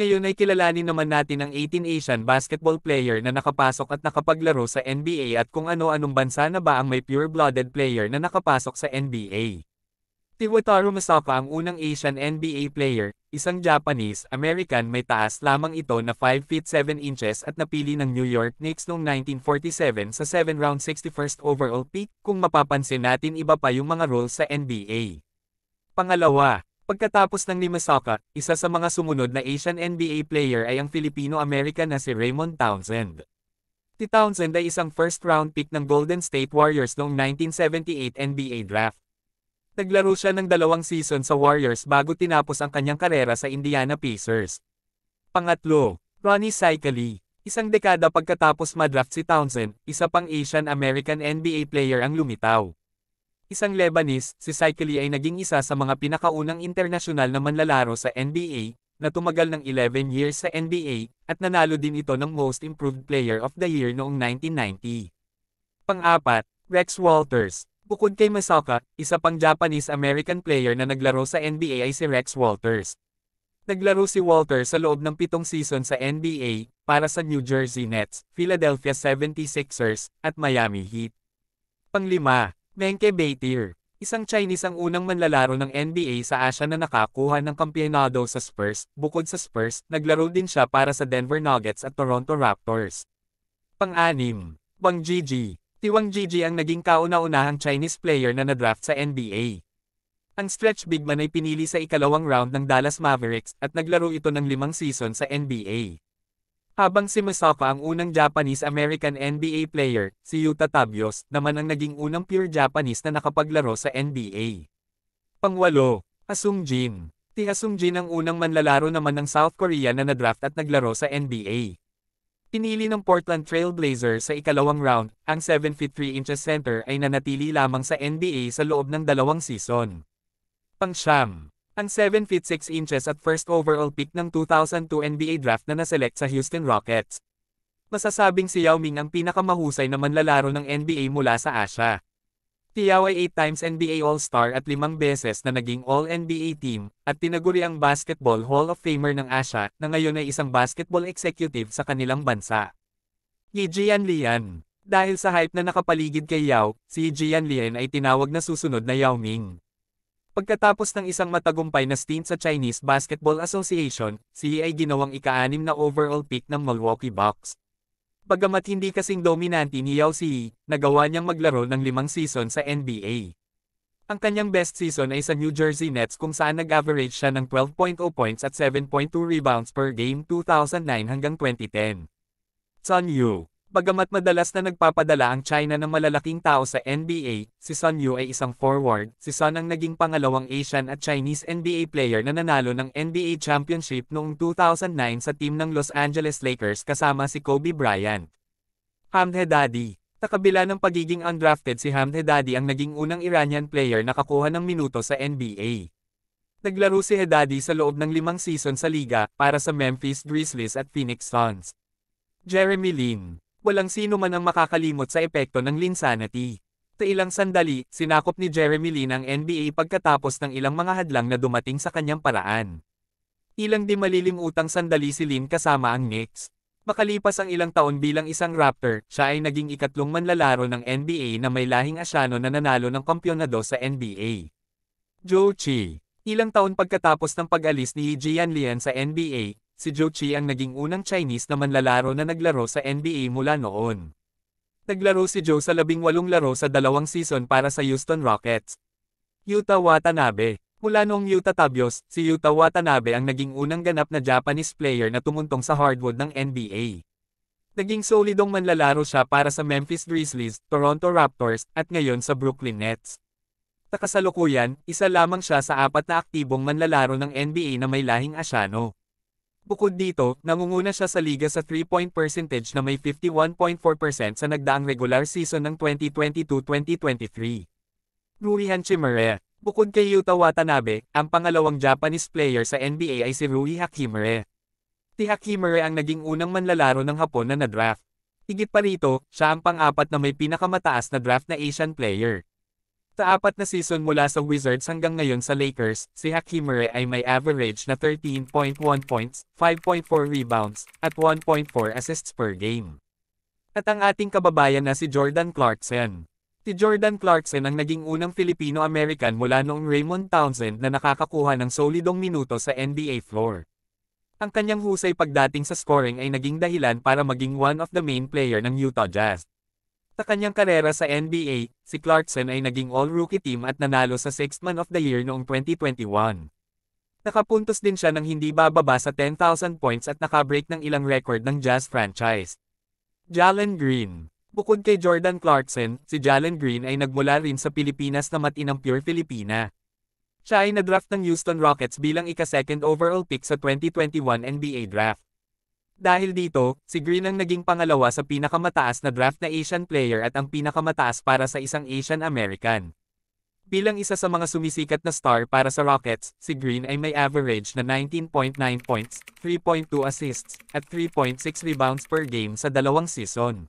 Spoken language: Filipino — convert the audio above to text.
Ngayon ay kilalanin naman natin ang 18 Asian basketball player na nakapasok at nakapaglaro sa NBA at kung ano-anong bansa na ba ang may pure-blooded player na nakapasok sa NBA. Tiwataro Masaka ang unang Asian NBA player, isang Japanese-American may taas lamang ito na 5 feet 7 inches at napili ng New York Knicks noong 1947 sa 7th-round 61st overall pick. Kung mapapansin natin iba pa yung mga roles sa NBA. Pangalawa, pagkatapos ng ni Masaka, isa sa mga sumunod na Asian NBA player ay ang Filipino-American na si Raymond Townsend. Si Townsend ay isang first-round pick ng Golden State Warriors noong 1978 NBA draft. Naglaro siya ng 2 season sa Warriors bago tinapos ang kanyang karera sa Indiana Pacers. Pangatlo, Ronnie Cycli. Isang dekada pagkatapos madraft si Townsend, isa pang Asian-American NBA player ang lumitaw. Isang Lebanese, si Cycli ay naging isa sa mga pinakaunang internasyonal na manlalaro sa NBA, na tumagal ng 11 years sa NBA, at nanalo din ito ng Most Improved Player of the Year noong 1990. Pang-apat, Rex Walters. Bukod kay Masaka, isa pang Japanese-American player na naglaro sa NBA ay si Rex Walters. Naglaro si Walters sa loob ng 7 season sa NBA, para sa New Jersey Nets, Philadelphia 76ers, at Miami Heat. Panglima, Menke Beitir. Isang Chinese ang unang manlalaro ng NBA sa Asia na nakakuha ng kampiyonado sa Spurs. Bukod sa Spurs, naglaro din siya para sa Denver Nuggets at Toronto Raptors. Pang-anim, Wang Jiji. Si Wang Jiji ang naging kauna-unahang Chinese player na nadraft sa NBA. Ang stretch big man ay pinili sa ikalawang round ng Dallas Mavericks at naglaro ito ng 5 season sa NBA. Habang si Masaka ang unang Japanese-American NBA player, si Yuta Tabios naman ang naging unang pure Japanese na nakapaglaro sa NBA. Pangwalo, Hasung Jin. Si Hasung Jin ang unang manlalaro naman ng South Korea na nadraft at naglaro sa NBA. Pinili ng Portland Trail Blazers sa ikalawang round, ang 7 feet 3 inches center ay nanatili lamang sa NBA sa loob ng 2 season. Pang-siyam, ang 7 feet 6 inches at first overall pick ng 2002 NBA draft na naselect sa Houston Rockets. Masasabing si Yao Ming ang pinakamahusay na manlalaro ng NBA mula sa Asia. Si Yao ay 8 times NBA All-Star at 5 beses na naging All-NBA team, at tinaguri ang Basketball Hall of Famer ng Asia, na ngayon ay isang basketball executive sa kanilang bansa. Yi Jianlian. Dahil sa hype na nakapaligid kay Yao, si Yi Jianlian ay tinawag na susunod na Yao Ming. Pagkatapos ng isang matagumpay na stint sa Chinese Basketball Association, si Yi ay ginawang ika-6 na overall pick ng Milwaukee Bucks. Bagamat hindi kasing dominante ni Yao si Yi, nagawa niyang maglaro ng 5 season sa NBA. Ang kanyang best season ay sa New Jersey Nets kung saan nag-average siya ng 12.0 points at 7.2 rebounds per game 2009 hanggang 2010. Sun Yu. Bagamat madalas na nagpapadala ang China ng malalaking tao sa NBA, si Sun Yu ay isang forward. Si Sun ang naging pangalawang Asian at Chinese NBA player na nanalo ng NBA championship noong 2009 sa team ng Los Angeles Lakers kasama si Kobe Bryant. Hamd Haddadi. Sa kabila ng pagiging undrafted, si Hamd Haddadi ang naging unang Iranian player na nakakuha ng minuto sa NBA. Naglaro si Haddadi sa loob ng 5 season sa liga para sa Memphis Grizzlies at Phoenix Suns. Jeremy Lin. Walang sino man ang makakalimot sa epekto ng Linsanity. Sa ilang sandali, sinakop ni Jeremy Lin ang NBA pagkatapos ng ilang mga hadlang na dumating sa kanyang paraan. Ilang di malilimutang sandali si Lin kasama ang Knicks. Makalipas ang ilang taon bilang isang Raptor, siya ay naging ikatlong manlalaro ng NBA na may lahing Asyano na nanalo ng kampyonado sa NBA. Zhou Qi. Ilang taon pagkatapos ng pag-alis ni Yi Jianlian sa NBA, si Zhou Qi ang naging unang Chinese na manlalaro na naglaro sa NBA mula noon. Naglaro si Zhou sa 18 laro sa 2 season para sa Houston Rockets. Yuta Watanabe. Mula noong Yuta Tabios, si Yuta Watanabe ang naging unang ganap na Japanese player na tumuntong sa hardwood ng NBA. Naging solidong manlalaro siya para sa Memphis Grizzlies, Toronto Raptors, at ngayon sa Brooklyn Nets. Sa kasalukuyan, isa lamang siya sa 4 na aktibong manlalaro ng NBA na may lahing Asyano. Bukod dito, nangunguna siya sa liga sa 3-point percentage na may 51.4% sa nagdaang regular season ng 2022-2023. Rui Hachimura. Bukod kay Yuta Watanabe, ang pangalawang Japanese player sa NBA ay si Rui Hachimura. Si Hachimura ang naging unang manlalaro ng Hapon na na-draft. Higit pa rito, siya ang pang-4 na may pinakamataas na draft na Asian player. Sa 4 na season mula sa Wizards hanggang ngayon sa Lakers, si Hakeem Murray ay may average na 13.1 points, 5.4 rebounds, at 1.4 assists per game. At ang ating kababayan na si Jordan Clarkson. Si Jordan Clarkson ang naging unang Filipino-American mula noong Raymond Townsend na nakakakuha ng solidong minuto sa NBA floor. Ang kanyang husay pagdating sa scoring ay naging dahilan para maging one of the main player ng Utah Jazz. Sa kanyang karera sa NBA, si Clarkson ay naging All-Rookie team at nanalo sa 6th Man of the Year noong 2021. Nakapuntos din siya ng hindi bababa sa 10,000 points at nakabreak ng ilang record ng Jazz franchise. Jalen Green. Bukod kay Jordan Clarkson, si Jalen Green ay nagmula rin sa Pilipinas na matinang pure Filipina. Siya ay nadraft ng Houston Rockets bilang ika-second overall pick sa 2021 NBA Draft. Dahil dito, si Green ang naging pangalawa sa pinakamataas na draft na Asian player at ang pinakamataas para sa isang Asian American. Bilang isa sa mga sumisikat na star para sa Rockets, si Green ay may average na 19.9 points, 3.2 assists, at 3.6 rebounds per game sa 2 season.